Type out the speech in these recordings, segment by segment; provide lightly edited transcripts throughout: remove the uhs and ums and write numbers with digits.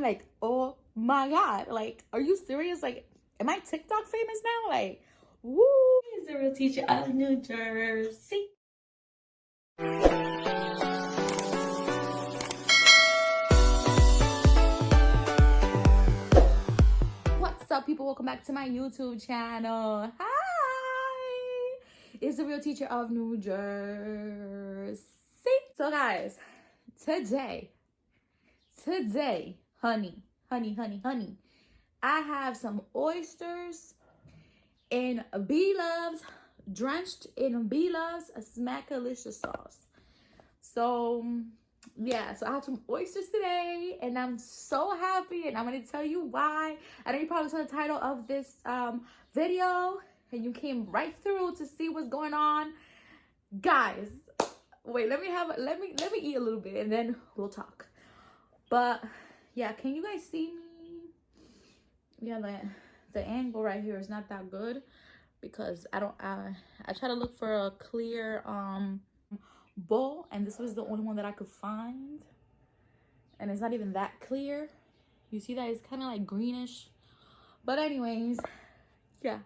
Like, oh my God. Like, are you serious? Like, am I TikTok famous now? Like, woo. He's the real teacher of New Jersey. What's up, people? Welcome back to my YouTube channel. Hi. It's the real teacher of New Jersey. So, guys, today, honey, I have some oysters in B-Love's, drenched in B-Love's Smackalicious sauce. So, yeah, so I have some oysters today, and I'm so happy, and I'm going to tell you why. I know you probably saw the title of this video, and you came right through to see what's going on. Guys, wait, let me eat a little bit, and then we'll talk. But yeah, can you guys see me? Yeah, the angle right here is not that good because I try to look for a clear bowl, and this was the only one that I could find, and it's not even that clear. You see that it's kind of like greenish, but anyways, yeah,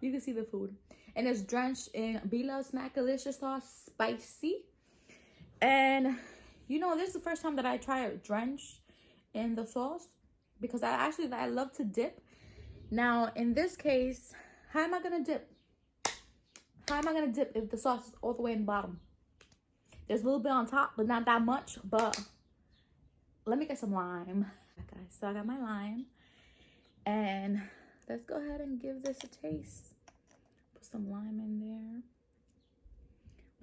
you can see the food, and it's drenched in B-Love's Smackalicious sauce, spicy. And you know, this is the first time that I try a drench in the sauce because I love to dip. Now, in this case, how am I gonna dip? How am I gonna dip if the sauce is all the way in the bottom? There's a little bit on top, but not that much. But let me get some lime. Okay, so I got my lime, and let's go ahead and give this a taste. Put some lime in there.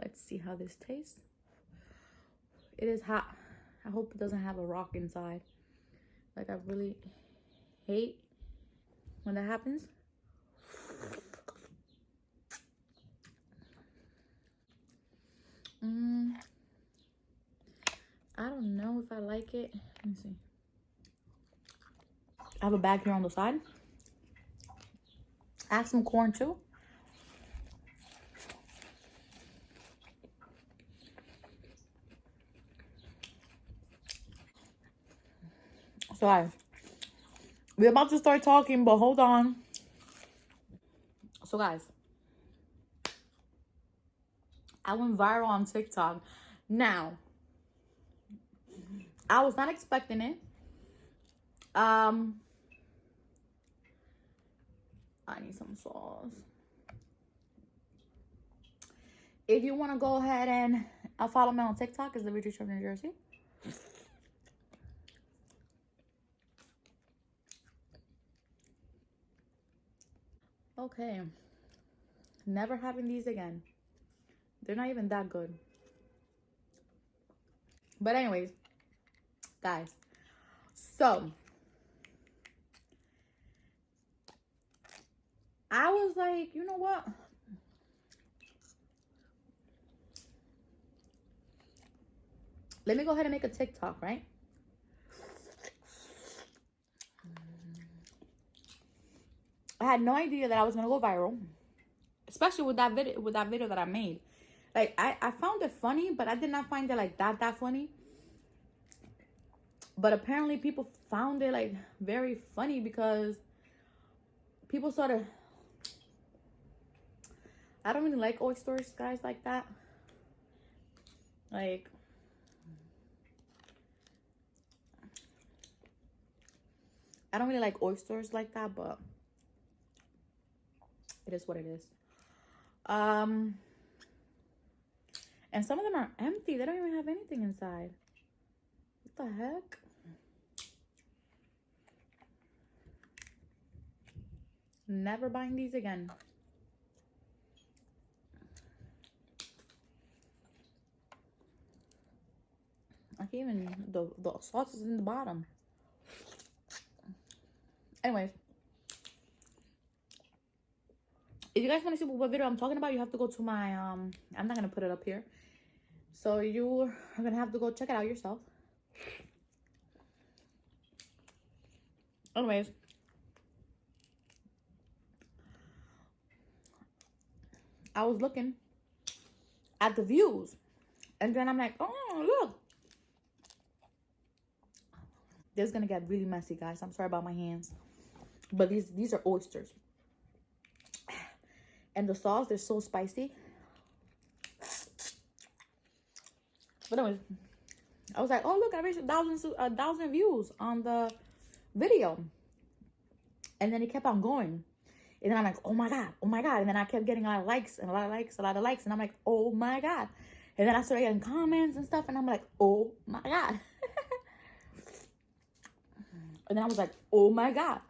Let's see how this tastes. It is hot. I hope it doesn't have a rock inside. Like, I really hate when that happens. I don't know if I like it. Let me see. I have a bag here on the side. I have some corn too. So guys, we're about to start talking, but hold on. So guys, I went viral on TikTok. Now, I was not expecting it. I need some sauce. If you want to go ahead and follow me on TikTok, it's the Real Teacher of New Jersey. Okay, never having these again. They're not even that good. But anyways, guys, so I was like, you know what? Let me go ahead and make a TikTok, right? I had no idea that I was gonna go viral, especially with that video that I made. Like, I found it funny, but I did not find it like that funny. But apparently people found it like very funny because people started. I don't really like oysters, guys, like that. Like, I don't really like oysters like that, but it is what it is. And some of them are empty. They don't even have anything inside. What the heck? Never buying these again. I can't even, the sauce is in the bottom. Anyways, if you guys want to see what video I'm talking about, you have to go to my, I'm not going to put it up here. So you are going to have to go check it out yourself. Anyways, I was looking at the views, and then I'm like, oh, look. This is gonna get really messy, guys. I'm sorry about my hands. But these are oysters. And the sauce, they're so spicy. But anyways, I was like, oh look, I reached 1,000 views on the video. And then it kept on going. And then I'm like, oh my God, oh my God. And then I kept getting a lot of likes and a lot of likes, a lot of likes. And I'm like, oh my God. And then I started getting comments and stuff. And I'm like, oh my God. And then I was like, oh my God.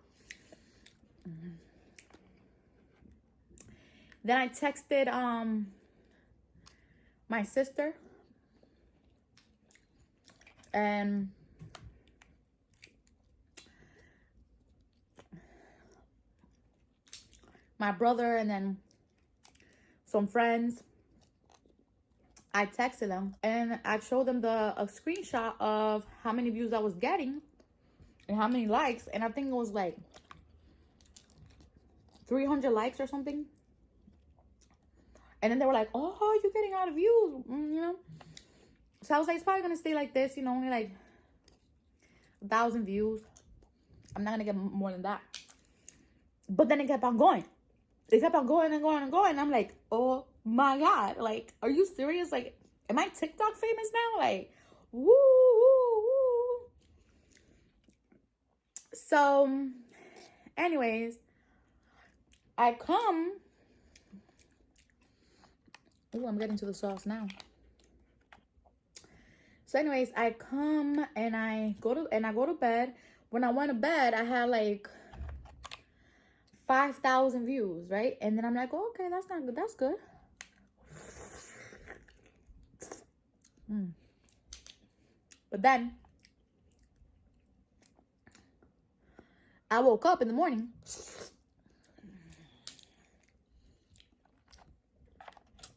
Then I texted my sister. And my brother, and then some friends. I texted them and I showed them a screenshot of how many views I was getting and how many likes. And I think it was like 300 likes or something. And then they were like, oh, you're getting a lot of views, you know? So I was like, it's probably gonna stay like this, you know, only like 1,000 views. I'm not gonna get more than that. But then it kept on going. It kept on going and going and going. And I'm like, oh my God. Like, are you serious? Like, am I TikTok famous now? Like, woo, woo, woo. So, anyways, I come. Oh, I'm getting to the sauce now. So anyways, I come and I go to bed. When I went to bed, I had like 5,000 views, right? And then I'm like, oh, okay, that's not good. That's good. But then I woke up in the morning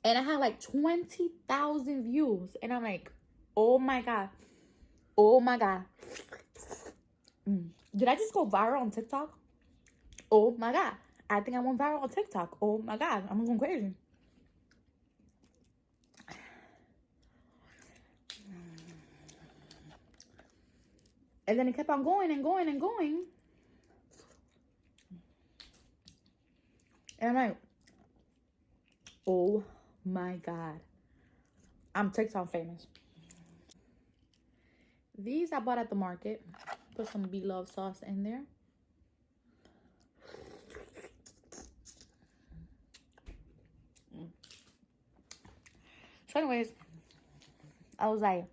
and I had like 20,000 views. And I'm like, oh my God. Oh my God. Did I just go viral on TikTok? Oh my God. I think I went viral on TikTok. Oh my God. I'm going crazy. And then it kept on going and going and going. And I'm like, oh my God. I'm TikTok famous. These I bought at the market. Put some Be-Love sauce in there. So anyways, I was like,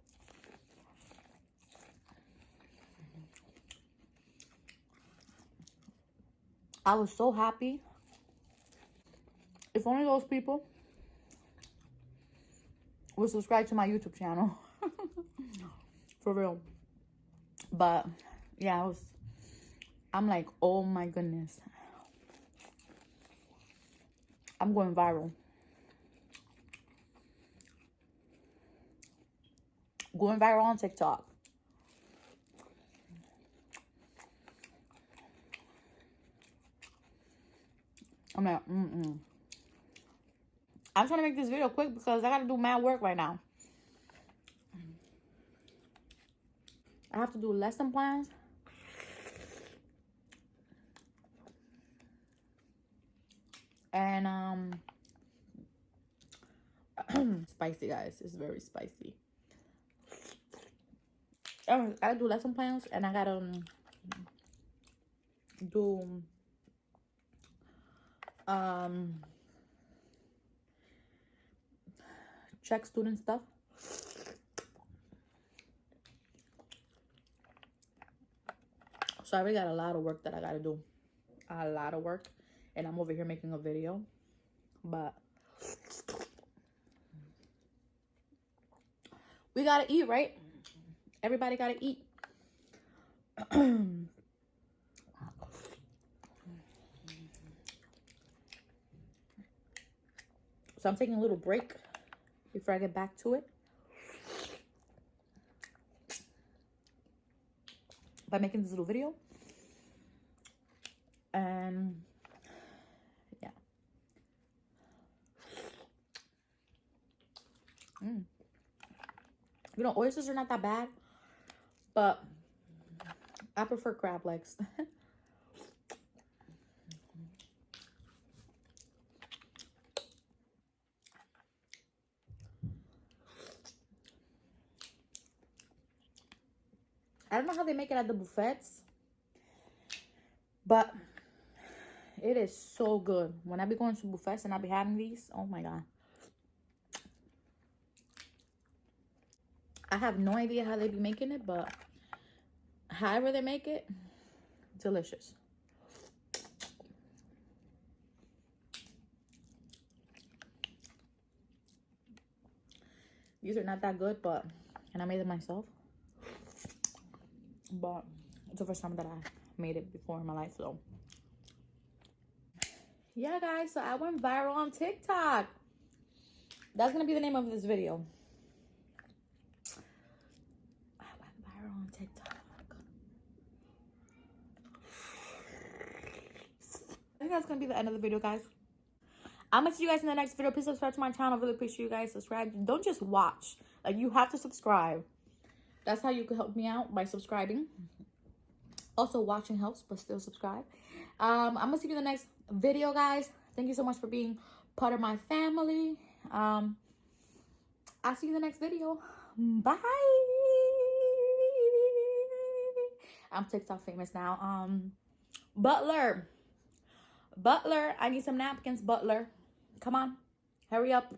I was so happy. If only those people would subscribe to my YouTube channel. For real. But yeah, I'm like, oh my goodness. I'm going viral. Going viral on TikTok. I'm like, I'm trying to make this video quick because I gotta do mad work right now. I have to do lesson plans. And spicy, guys. It's very spicy. I gotta do lesson plans, and I gotta do check student stuff. So I really got a lot of work that I gotta do. A lot of work. And I'm over here making a video. But we gotta eat, right? Everybody gotta eat. So I'm taking a little break before I get back to it. By making this little video. And yeah. You know, oysters are not that bad. But I prefer crab legs. I don't know how they make it at the buffets, but it is so good. When I be going to buffets and I be having these, oh my God. I have no idea how they be making it, but however they make it, delicious. These are not that good, but, and I made them myself. But it's the first time that I made it before in my life, so. Yeah, guys, so I went viral on TikTok. That's gonna be the name of this video. I went viral on TikTok. I think that's gonna be the end of the video, guys. I'm gonna see you guys in the next video. Please subscribe to my channel. I really appreciate you guys subscribe. Don't just watch. Like, you have to subscribe. That's how you can help me out, by subscribing. Also, watching helps, but still subscribe. I'm gonna see you in the next video, guys. Thank you so much for being part of my family. I'll see you in the next video. Bye. I'm TikTok famous now. Butler, I need some napkins. Butler, come on, hurry up.